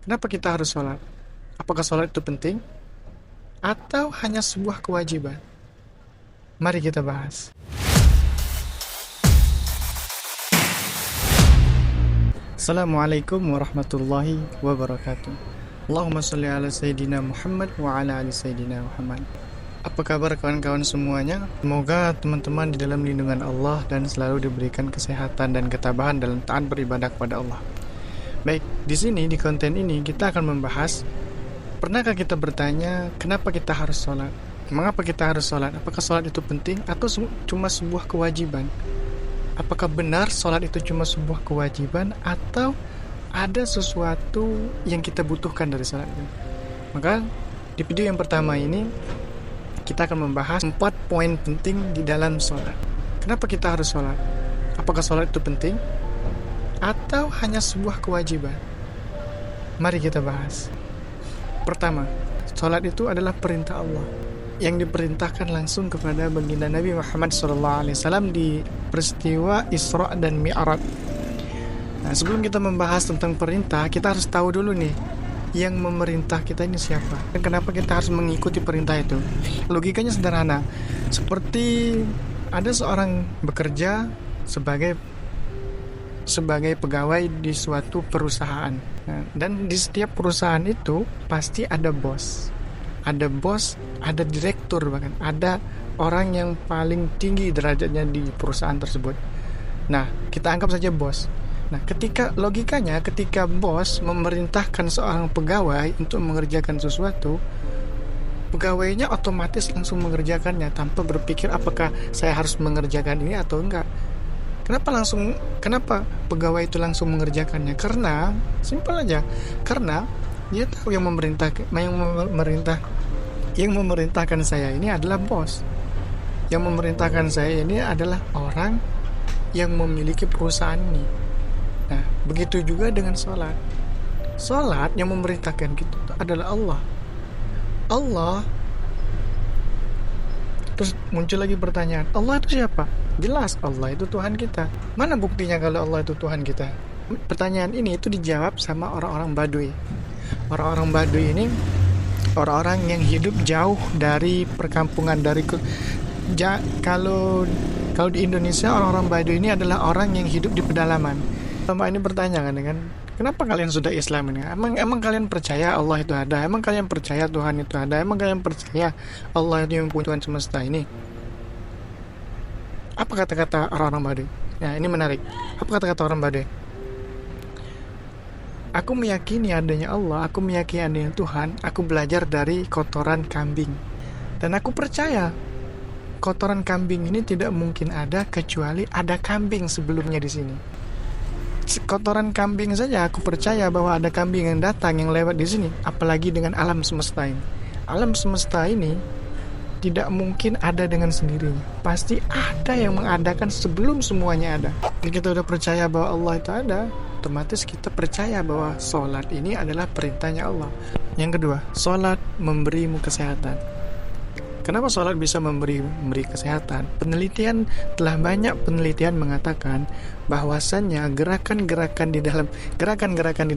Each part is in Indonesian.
Kenapa kita harus sholat? Apakah sholat itu penting? Atau hanya sebuah kewajiban? Mari kita bahas. Assalamualaikum warahmatullahi wabarakatuh. Allahumma sholli ala Sayyidina Muhammad wa ala ali Sayyidina Muhammad. Apa kabar kawan-kawan semuanya? Semoga teman-teman di dalam lindungan Allah dan selalu diberikan kesehatan dan ketabahan dalam taat beribadah kepada Allah. Baik, di sini di konten ini kita akan membahas, pernahkah kita bertanya kenapa kita harus sholat? Mengapa kita harus sholat? Apakah sholat itu penting atau cuma sebuah kewajiban? Apakah benar sholat itu cuma sebuah kewajiban atau ada sesuatu yang kita butuhkan dari sholat itu? Maka di video yang pertama ini kita akan membahas 4 poin penting di dalam sholat. Kenapa kita harus sholat? Apakah sholat itu penting atau hanya sebuah kewajiban? Mari kita bahas. Pertama, sholat itu adalah perintah Allah yang diperintahkan langsung kepada baginda Nabi Muhammad SAW di peristiwa Isra dan Mi'raj. Nah, sebelum kita membahas tentang perintah, kita harus tahu dulu nih, yang memerintah kita ini siapa dan kenapa kita harus mengikuti perintah itu. Logikanya sederhana, seperti ada seorang bekerja sebagai pegawai di suatu perusahaan. Nah, dan di setiap perusahaan itu pasti ada bos, ada direktur, bahkan ada orang yang paling tinggi derajatnya di perusahaan tersebut. Nah, kita anggap saja bos. Nah, ketika bos memerintahkan seorang pegawai untuk mengerjakan sesuatu, pegawainya otomatis langsung mengerjakannya tanpa berpikir apakah saya harus mengerjakan ini atau enggak. Kenapa pegawai itu langsung mengerjakannya? Karena simpel aja, karena dia tahu yang memerintahkan saya ini adalah bos. Yang memerintahkan saya ini adalah orang yang memiliki perusahaan ini. Nah, begitu juga dengan sholat. Sholat yang memerintahkan kita adalah Allah. Terus muncul lagi pertanyaan, Allah itu siapa? Jelas, Allah itu Tuhan kita. Mana buktinya kalau Allah itu Tuhan kita? Pertanyaan ini itu dijawab sama orang-orang Baduy. Orang-orang Baduy ini orang-orang yang hidup jauh dari perkampungan, kalau di Indonesia orang-orang Baduy ini adalah orang yang hidup di pedalaman. Sama ini bertanya kan, kenapa kalian sudah Islam ini? Emang kalian percaya Allah itu ada? Emang kalian percaya Tuhan itu ada? Emang kalian percaya Allah itu yang punya Tuhan semesta ini? Apa kata-kata orang-orang Baduy? Nah, ini menarik. Apa kata-kata orang Baduy? Aku meyakini adanya Allah, aku meyakini adanya Tuhan, aku belajar dari kotoran kambing. Dan aku percaya kotoran kambing ini tidak mungkin ada kecuali ada kambing sebelumnya di sini. Kotoran kambing saja aku percaya bahwa ada kambing yang datang, yang lewat di sini, apalagi dengan alam semesta ini. Alam semesta ini tidak mungkin ada dengan sendirinya, pasti ada yang mengadakan sebelum semuanya ada. Jika kita udah percaya bahwa Allah itu ada, otomatis kita percaya bahwa sholat ini adalah perintahnya Allah. Yang kedua, sholat memberimu kesehatan. Kenapa sholat bisa memberi kesehatan? Banyak penelitian mengatakan bahwasannya gerakan-gerakan di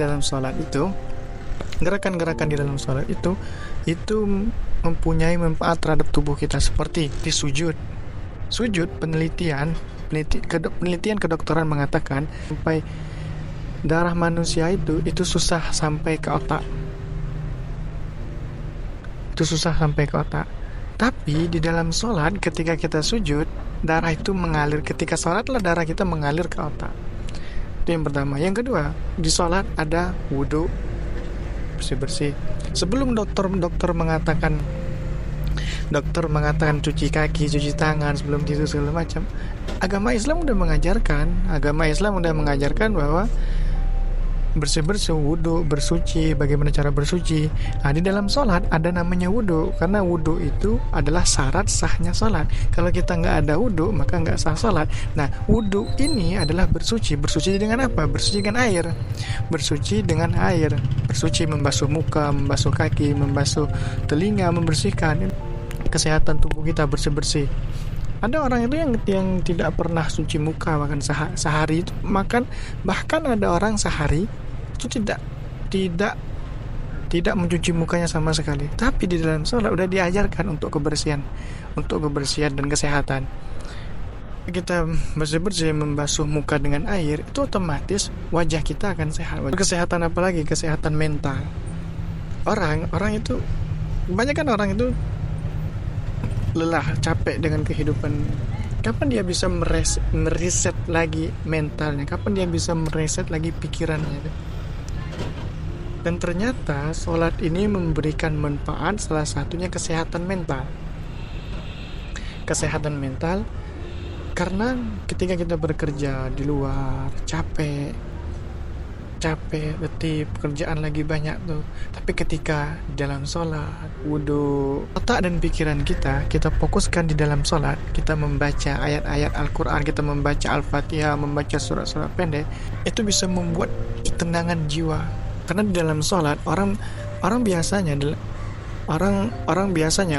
dalam sholat itu mempunyai manfaat terhadap tubuh kita, seperti di sujud. Penelitian kedokteran mengatakan sampai darah manusia itu susah sampai ke otak. Tapi di dalam sholat, ketika kita sujud, darah itu mengalir. Ketika sholatlah darah kita mengalir ke otak. Itu yang pertama. Yang kedua, di sholat ada wudhu, bersih-bersih. Sebelum dokter mengatakan cuci kaki, cuci tangan, sebelum itu segala macam, agama Islam udah mengajarkan bahwa bersih-bersih, wudhu, bersuci, bagaimana cara bersuci. Nah, di dalam sholat ada namanya wudhu, karena wudhu itu adalah syarat sahnya sholat. Kalau kita nggak ada wudhu, maka nggak sah sholat. Nah, wudhu ini adalah bersuci. Bersuci dengan apa? Bersuci dengan air. Bersuci membasuh muka, membasuh kaki, membasuh telinga, membersihkan kesehatan tubuh kita, bersih-bersih. Ada orang itu yang tidak pernah cuci muka, makan sehari itu bahkan ada orang sehari itu tidak tidak mencuci mukanya sama sekali. Tapi di dalam sholat udah diajarkan untuk kebersihan dan kesehatan. Kita bersih-bersih, membasuh muka dengan air, itu otomatis wajah kita akan sehat. Kesehatan apalagi? Kesehatan mental. Orang itu, kebanyakan orang itu lelah, capek dengan kehidupan. Kapan dia bisa mereset lagi mentalnya? Kapan dia bisa mereset lagi pikirannya? Dan ternyata sholat ini memberikan manfaat, salah satunya kesehatan mental. Kesehatan mental, karena ketika kita bekerja di luar, capek, letih, pekerjaan lagi banyak tuh. Tapi ketika dalam sholat, wudhu, otak dan pikiran kita fokuskan di dalam sholat, kita membaca ayat-ayat Al-Quran, kita membaca Al-Fatihah, membaca surat-surat pendek, itu bisa membuat ketenangan jiwa. Karena di dalam sholat, orang biasanya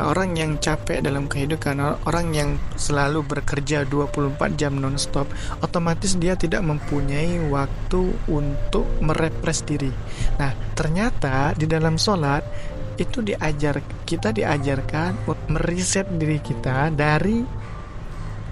orang yang capek dalam kehidupan, orang yang selalu bekerja 24 jam non-stop, otomatis dia tidak mempunyai waktu untuk merefresh diri. Nah, ternyata di dalam sholat itu kita diajarkan meriset diri kita dari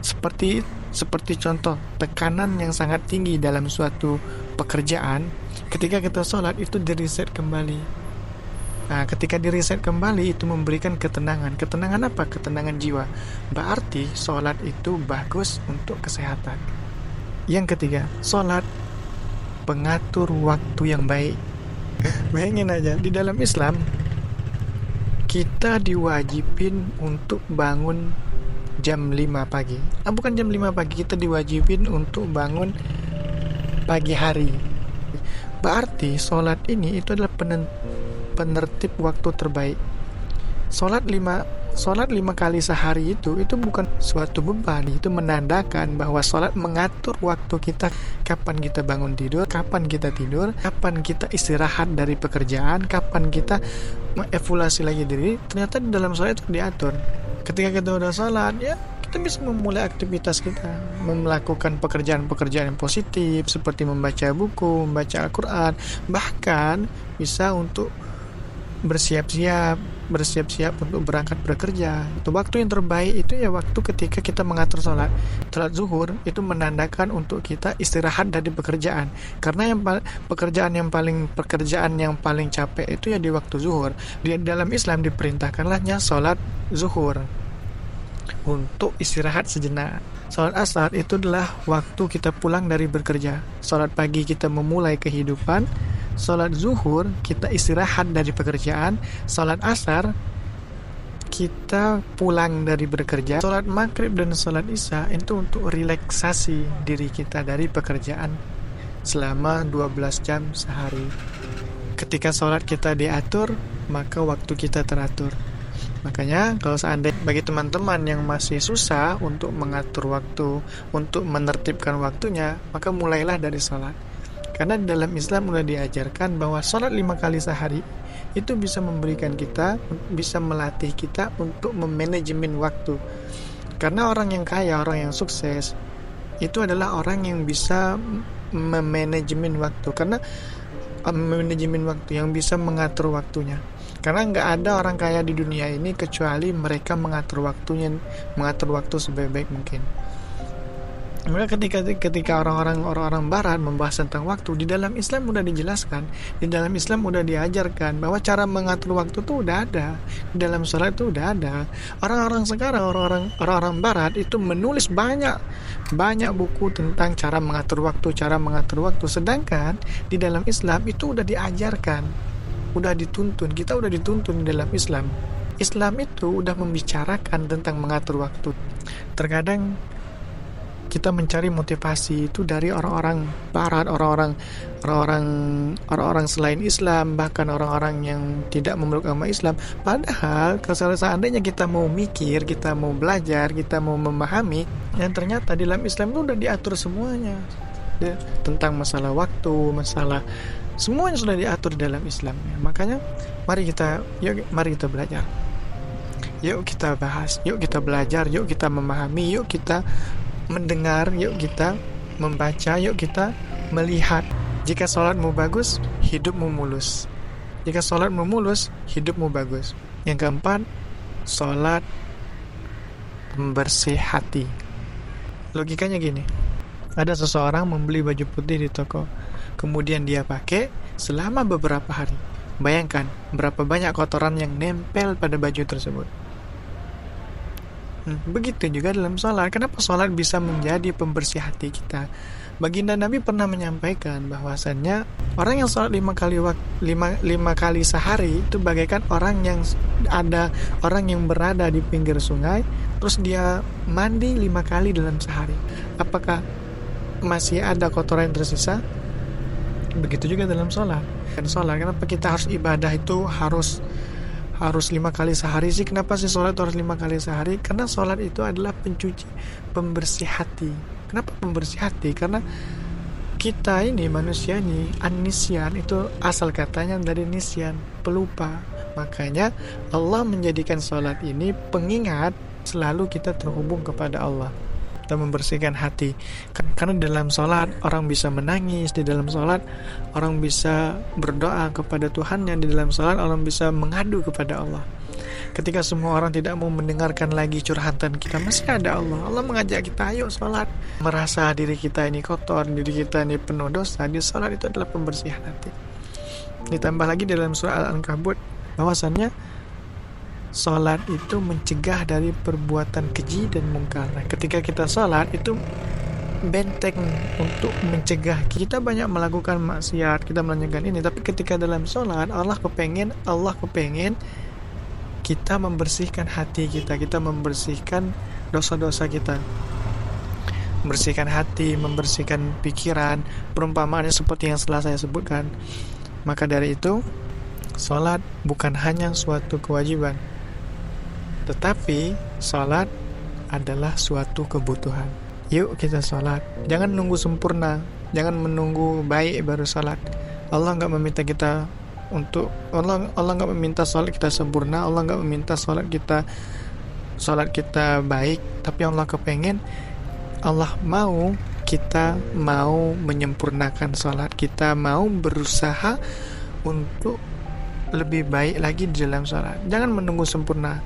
seperti contoh tekanan yang sangat tinggi dalam suatu pekerjaan. Ketika kita sholat itu diriset kembali. Nah, ketika diriset kembali itu memberikan ketenangan. Ketenangan apa? Ketenangan jiwa. Berarti sholat itu bagus untuk kesehatan. Yang ketiga, sholat pengatur waktu yang baik. Bayangin aja, di dalam Islam kita diwajibin untuk bangun jam 5 pagi. Bukan jam 5 pagi, kita diwajibin untuk bangun pagi hari. Berarti sholat ini itu adalah penertib waktu terbaik. Sholat 5 kali sehari itu bukan suatu beban. Itu menandakan bahwa sholat mengatur waktu kita, kapan kita bangun tidur, kapan kita tidur, kapan kita istirahat dari pekerjaan, kapan kita mengevaluasi lagi diri. Ternyata di dalam sholat itu diatur. Ketika kita udah sholat, ya kita bisa memulai aktivitas kita, melakukan pekerjaan-pekerjaan yang positif seperti membaca buku, membaca Al-Quran, bahkan bisa untuk bersiap-siap untuk berangkat bekerja. Itu waktu yang terbaik itu ya waktu ketika kita mengatur sholat zuhur, itu menandakan untuk kita istirahat dari pekerjaan. Karena pekerjaan yang paling capek itu ya di waktu zuhur. Di dalam Islam diperintahkanlahnya sholat zuhur untuk istirahat sejenak. Sholat asar itu adalah waktu kita pulang dari bekerja. Sholat pagi kita memulai kehidupan. Sholat zuhur kita istirahat dari pekerjaan. Sholat asar kita pulang dari bekerja. Sholat maghrib dan sholat isya itu untuk relaksasi diri kita dari pekerjaan selama 12 jam sehari. Ketika sholat kita diatur, maka waktu kita teratur. Makanya kalau seandainya bagi teman-teman yang masih susah untuk mengatur waktu, untuk menertibkan waktunya, maka mulailah dari sholat. Karena di dalam Islam sudah diajarkan bahwa sholat 5 kali sehari itu bisa memberikan kita, bisa melatih kita untuk memanajemen waktu. Karena orang yang kaya, orang yang sukses, itu adalah orang yang bisa memanajemen waktu. Karena manajemen waktu, yang bisa mengatur waktunya. Karena nggak ada orang kaya di dunia ini kecuali mereka mengatur waktu sebaik-baik mungkin. Maka ketika orang-orang barat membahas tentang waktu, di dalam Islam udah dijelaskan, di dalam Islam udah diajarkan bahwa cara mengatur waktu itu udah ada, di dalam sholat itu udah ada. Orang-orang sekarang, orang-orang barat itu menulis banyak buku tentang cara mengatur waktu, sedangkan di dalam Islam itu udah diajarkan, udah dituntun, kita udah dituntun di dalam Islam. Islam itu udah membicarakan tentang mengatur waktu. Terkadang kita mencari motivasi itu dari orang-orang barat, orang-orang selain Islam, bahkan orang-orang yang tidak memeluk agama Islam. Padahal kalau seandainya kita mau mikir, kita mau belajar, kita mau memahami, yang ternyata di dalam Islam itu udah diatur semuanya. Tentang masalah waktu, semuanya sudah diatur di dalam Islam. Makanya mari kita belajar. Yuk kita bahas, yuk kita belajar, yuk kita memahami, yuk kita mendengar, yuk kita membaca, yuk kita melihat. Jika sholatmu bagus, hidupmu mulus. Jika sholatmu mulus, hidupmu bagus. Yang keempat, sholat pembersih hati. Logikanya gini, ada seseorang membeli baju putih di toko, kemudian dia pakai selama beberapa hari. Bayangkan berapa banyak kotoran yang nempel pada baju tersebut. Begitu juga dalam sholat. Kenapa sholat bisa menjadi pembersih hati kita? Baginda Nabi pernah menyampaikan bahwasannya orang yang sholat 5 kali sehari itu bagaikan orang yang berada di pinggir sungai, terus dia mandi 5 kali dalam sehari. Apakah masih ada kotoran yang tersisa? Begitu juga dalam sholat. Dan sholat, kenapa kita harus ibadah itu harus 5 kali sehari sih? Kenapa sih sholat itu harus 5 kali sehari? Karena sholat itu adalah pencuci, pembersih hati. Kenapa pembersih hati? Karena kita ini manusia ini, an-nisyan itu asal katanya dari nisyan, pelupa. Makanya Allah menjadikan sholat ini pengingat selalu kita terhubung kepada Allah dan membersihkan hati. Karena di dalam sholat orang bisa menangis, di dalam sholat orang bisa berdoa kepada Tuhannya, di dalam sholat orang bisa mengadu kepada Allah. Ketika semua orang tidak mau mendengarkan lagi curhatan kita, masih ada Allah. Allah mengajak kita, ayo sholat. Merasa diri kita ini kotor, diri kita ini penuh dosa, di sholat itu adalah pembersihan hati. Ditambah lagi dalam surah Al-Ankabut bahwasannya sholat itu mencegah dari perbuatan keji dan mungkar. Ketika kita sholat itu benteng untuk mencegah. Kita banyak melakukan maksiat, kita melakukan ini, tapi ketika dalam sholat Allah kepengen kita membersihkan hati kita membersihkan dosa-dosa kita, membersihkan hati, membersihkan pikiran. Perumpamaannya seperti yang telah saya sebutkan. Maka dari itu sholat bukan hanya suatu kewajiban, tetapi sholat adalah suatu kebutuhan. Yuk kita sholat. Jangan nunggu sempurna, jangan menunggu baik baru sholat. Allah nggak meminta kita Allah nggak meminta sholat kita sempurna. Allah nggak meminta sholat kita baik, tapi Allah mau kita mau menyempurnakan sholat kita, mau berusaha untuk lebih baik lagi di dalam sholat. Jangan menunggu sempurna,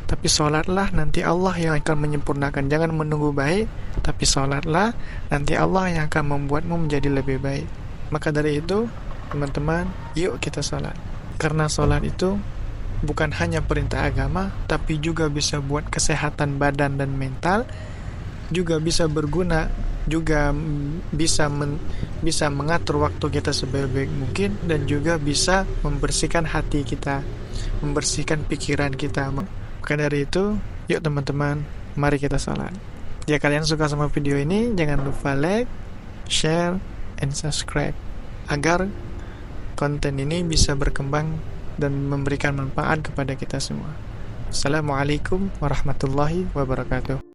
tapi sholatlah, nanti Allah yang akan menyempurnakan. Jangan menunggu baik, tapi sholatlah, nanti Allah yang akan membuatmu menjadi lebih baik. Maka dari itu teman-teman, yuk kita sholat. Karena sholat itu bukan hanya perintah agama, tapi juga bisa buat kesehatan badan dan mental, juga bisa berguna, juga bisa mengatur waktu kita sebaik-baik mungkin, dan juga bisa membersihkan hati kita, membersihkan pikiran kita. Maka dari itu, yuk teman-teman, mari kita sholat. Jika kalian suka sama video ini, jangan lupa like, share, and subscribe agar konten ini bisa berkembang dan memberikan manfaat kepada kita semua. Assalamualaikum warahmatullahi wabarakatuh.